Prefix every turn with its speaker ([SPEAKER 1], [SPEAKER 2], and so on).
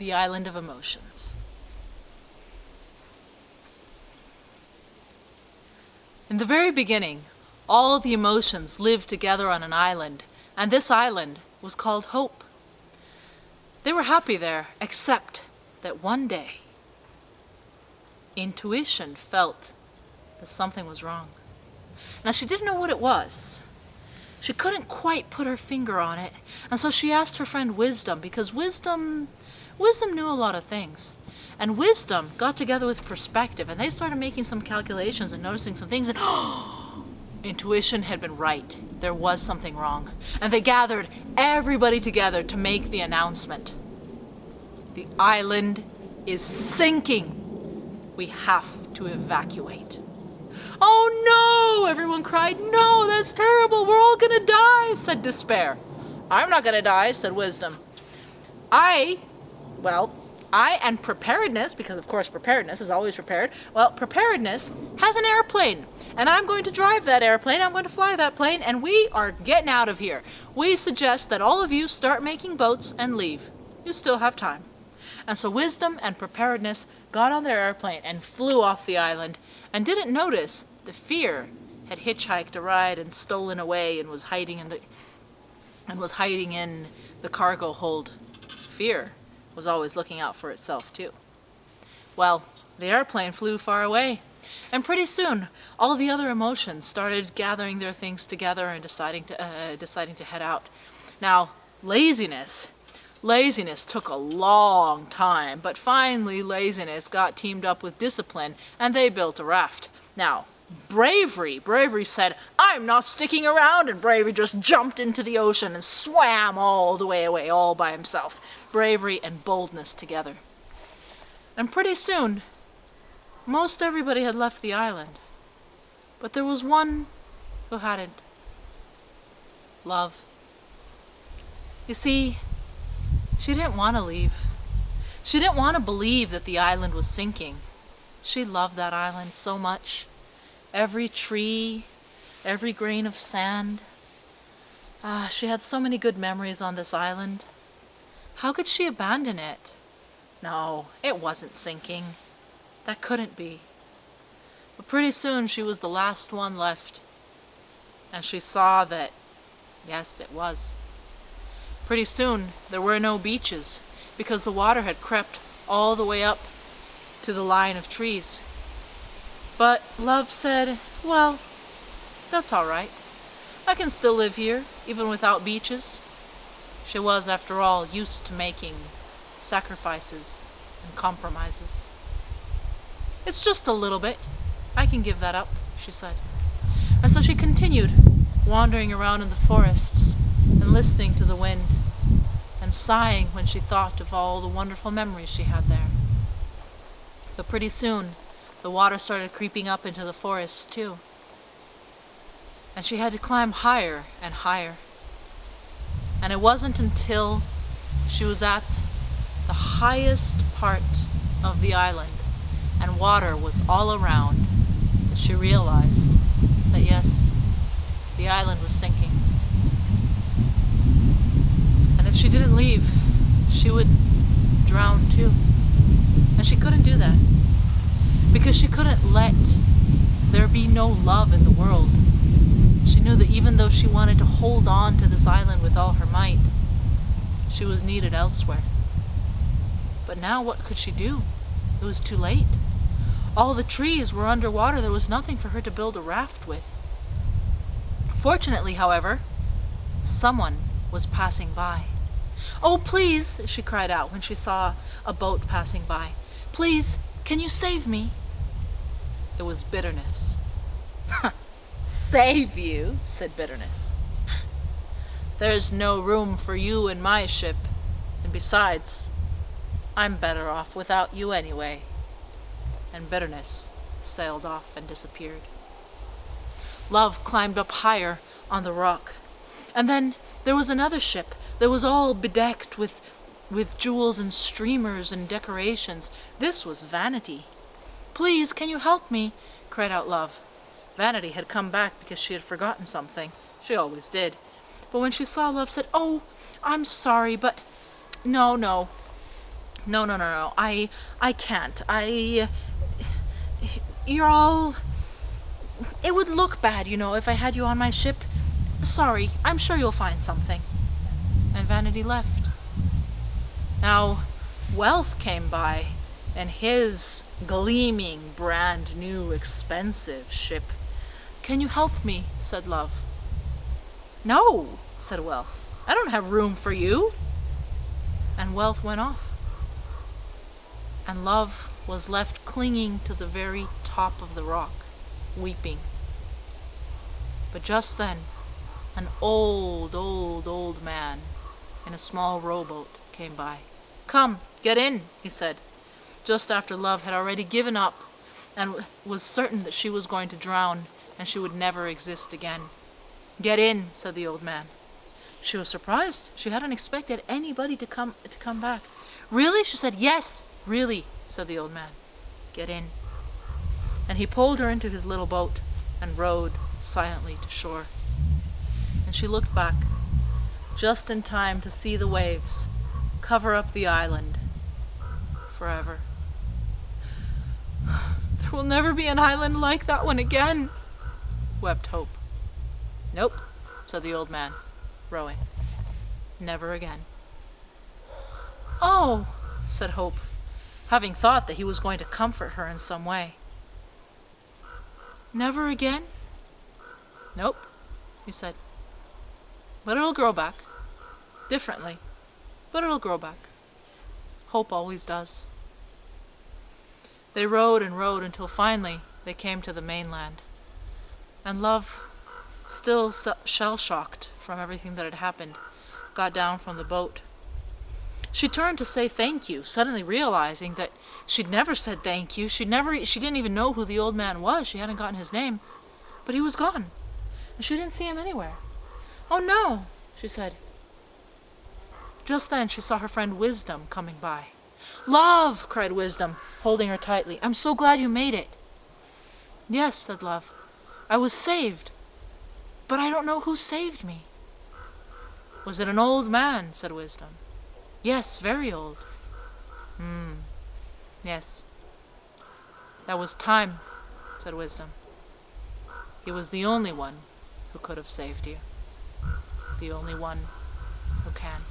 [SPEAKER 1] the island of emotions. In the very beginning, all the emotions lived together on an island, and this island was called Hope. They were happy there, except that one day, intuition felt that something was wrong. Now, she didn't know what it was. She couldn't quite put her finger on it, and so she asked her friend Wisdom, because Wisdom knew a lot of things. And Wisdom got together with Perspective, and they started making some calculations and noticing some things, and intuition had been right. There was something wrong. And they gathered everybody together to make the announcement. The island is sinking. We have to evacuate. Oh no! Everyone cried. No, that's terrible. We're all gonna die, said Despair. I'm not gonna die, said Wisdom. I and Preparedness, because of course Preparedness is always prepared, Preparedness has an airplane, and I'm going to drive that airplane, I'm going to fly that plane, and we are getting out of here. We suggest that all of you start making boats and leave. You still have time. And so Wisdom and Preparedness got on their airplane and flew off the island, and didn't notice that Fear had hitchhiked a ride and stolen away and was hiding in the cargo hold. Fear was always looking out for itself too. Well, the airplane flew far away, and pretty soon all the other emotions started gathering their things together and deciding to head out. Now, laziness took a long time, but finally Laziness got teamed up with Discipline, and they built a raft. Now, Bravery said, I'm not sticking around, and Bravery just jumped into the ocean and swam all the way away, all by himself. Bravery and Boldness together. And pretty soon, most everybody had left the island, but there was one who hadn't. Love. You see, she didn't want to leave. She didn't want to believe that the island was sinking. She loved that island so much. Every tree, every grain of sand. She had so many good memories on this island. How could she abandon it? No, it wasn't sinking. That couldn't be. But pretty soon she was the last one left. And she saw that, yes, it was. Pretty soon there were no beaches, because the water had crept all the way up to the line of trees. But Love said, well, that's all right. I can still live here, even without beaches. She was, after all, used to making sacrifices and compromises. It's just a little bit. I can give that up, she said. And so she continued, wandering around in the forests and listening to the wind and sighing when she thought of all the wonderful memories she had there. But pretty soon, the water started creeping up into the forest too. And she had to climb higher and higher. And it wasn't until she was at the highest part of the island and water was all around that she realized that yes, the island was sinking. And if she didn't leave, she would drown too. And she couldn't do that, because she couldn't let there be no love in the world. She knew that even though she wanted to hold on to this island with all her might, she was needed elsewhere. But now what could she do? It was too late. All the trees were underwater. There was nothing for her to build a raft with. Fortunately, however, someone was passing by. Oh, please, she cried out when she saw a boat passing by. Please, can you save me? It was Bitterness. Save you, said Bitterness. There's no room for you in my ship, and besides, I'm better off without you anyway. And Bitterness sailed off and disappeared. Love climbed up higher on the rock. And then there was another ship that was all bedecked with jewels and streamers and decorations. This was Vanity. Please, can you help me? Cried out Love. Vanity had come back because she had forgotten something. She always did. But when she saw Love, said, oh, I'm sorry, but no. No, no, no, no. I can't. You're all... It would look bad, if I had you on my ship. Sorry, I'm sure you'll find something. And Vanity left. Now, Wealth came by, and his gleaming, brand new, expensive ship. Can you help me? Said Love. No, said Wealth. I don't have room for you. And Wealth went off. And Love was left clinging to the very top of the rock, weeping. But just then, an old man in a small rowboat came by. Come, get in, he said, just after Love had already given up and was certain that she was going to drown and she would never exist again. Get in, said the old man. She was surprised. She hadn't expected anybody to come back. Really? She said, yes, really, said the old man. Get in. And he pulled her into his little boat and rowed silently to shore. And she looked back, just in time to see the waves cover up the island forever. There will never be an island like that one again, wept Hope. Nope, said the old man, rowing. Never again. Oh, said Hope, having thought that he was going to comfort her in some way. Never again? Nope, he said. But it'll grow back. Differently, but it'll grow back. Hope always does. They rowed and rowed until finally they came to the mainland. And Love, still shell-shocked from everything that had happened, got down from the boat. She turned to say thank you, suddenly realizing that she'd never said thank you. She didn't even know who the old man was. She hadn't gotten his name. But he was gone, and she didn't see him anywhere. Oh no, she said. Just then she saw her friend Wisdom coming by. Love, cried Wisdom, holding her tightly. I'm so glad you made it. Yes, said Love. I was saved, but I don't know who saved me. Was it an old man? Said Wisdom. Yes, very old. Yes. That was Time, said Wisdom. He was the only one who could have saved you. The only one who can.